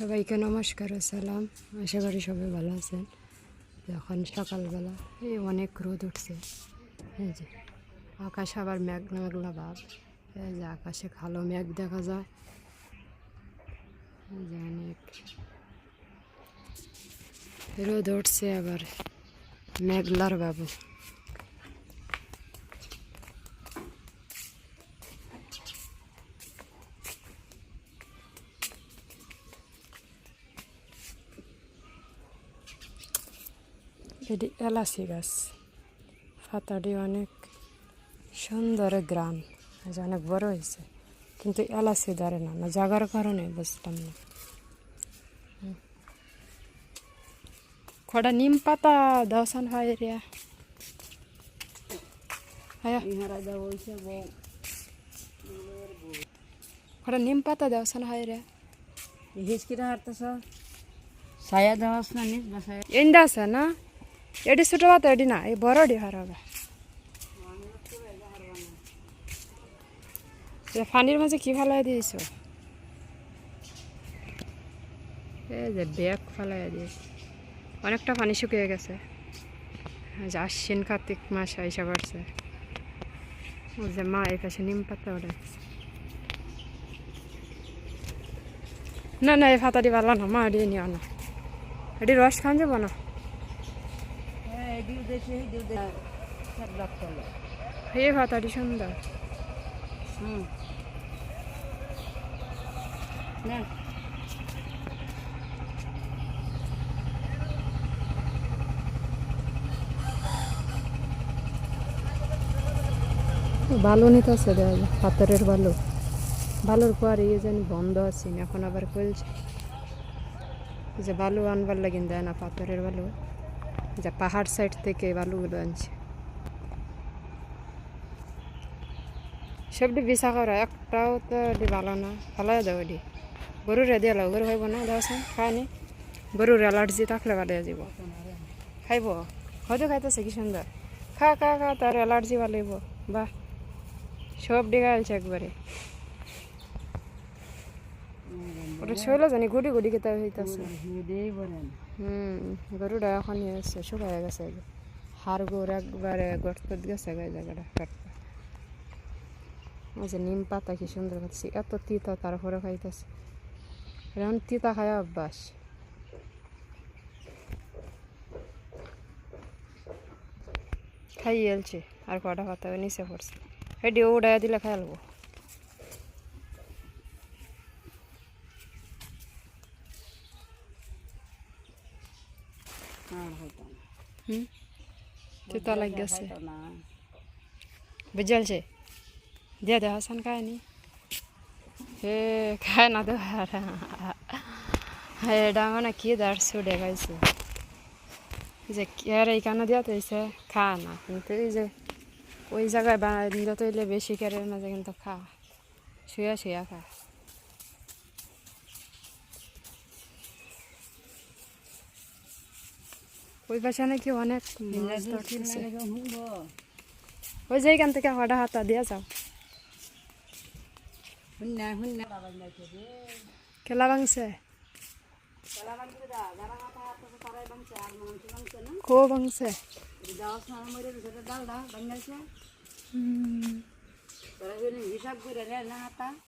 সবাইকে নমস্কার ও সালাম। আশা করি সবাই ভালো আছেন। এখন সকালবেলা এই অনেক রোদ উঠছে। এই যে আকাশ আবার মেঘলা মেঘলা ভাব। এই যে আকাশে কালো মেঘ দেখা যায়। এই যে অনেক রোদ উঠছে, আবার মেঘলার বাবু। এটি এলাচি গাছ, পাতাটি অনেক সুন্দর গ্রাম, অনেক বড় হয়েছে, কিন্তু এলাচি ধরে না, জাগার কারণে বুঝতাম না। কটা নিম পাতা দশন হয় রে, কটা নিম পাতা দশন হয় রে। ছায়া দেওয়া না নিস বাসায় এন্ডা আছে না, এটি ছোট পাতা, এটি না, এই বড়টি হারাবে। পানির মাঝে কি ফালাই দিয়েছ? এই যে ব্যাগ ফালাই দিয়েছে, অনেকটা পানি শুকিয়ে গেছে। আশ্বিন কার্তিক মাস আইসা পড়ছে। ওই যে মা এই পাশে নিম পাতা ওঠে। না না, এই পাতাটি ভালো না, মা এটি নিও না, এটি রস খান যাবো না। এই পাতাটি সুন্দর। বালু নিতেছে, পাথরের বালু, বালুর পর ইয়ে জানি বন্ধ আছে, এখন আবার খুলছে। যে বালু আনবার লাগিন দেয় না, পাথরের বালু, যে পাহাড় সাইড থেকে বালুগুলো আনছে। সবটি বিছা করা, একটাও তো এটি ভালো না, ফালাই দাও এটি। গরুর দিয়ে লাও, গরু খাইব না, দেওয়াছেন খায়নি। গরুর অ্যালার্জি থাকলে ভালো যাব, খাইব, হয়তো খাইতেছে কি সুন্দর। খা খা খা, তার অ্যালার্জি ভালোইব। বাহ, সব ডিগা আলছে একবারে। ওটা শৈল জানি গুটি গুটি খেতে হইতেছে। গরুটা এখন হয়েছে, শুকায় গেছে, হাড় গোড় একবারে গর্ত গেছে গায়ে জায়গাটা কাটতে। আচ্ছা, নিম পাতা কি সুন্দর খাচ্ছি, এত তিতা, তারপরে খাইতেছে। এখন তিতা খায় অভ্যাস। খাই এলছে, আর কটা পাতা নিচে পড়ছে, হেঁটে উড়াইয়া দিলে খাই আলবো। তিতা লাগছে, বুঝলছে দিয়ে দে হাসান খায়নি। হে খায় না তো, এটা মানে কি দাঁড় ছুটে খাইছে, যে আর এইখানে দিয়া তৈছে খা না, কিন্তু এই যে ওই জায়গায় বানাই দিলে তৈলে বেশি কেড়ে মাঝে কিন্তু খা, শুয়া শুয়া খা। ওই পাশে নাকি অনেক মাছ ধরতেছে, ওই যে এখান থেকে হঠাৎ হাতা দিয়া যাও। খেলা ভাঙছে, কো ভাঙছে, হিসাব করে না হাতা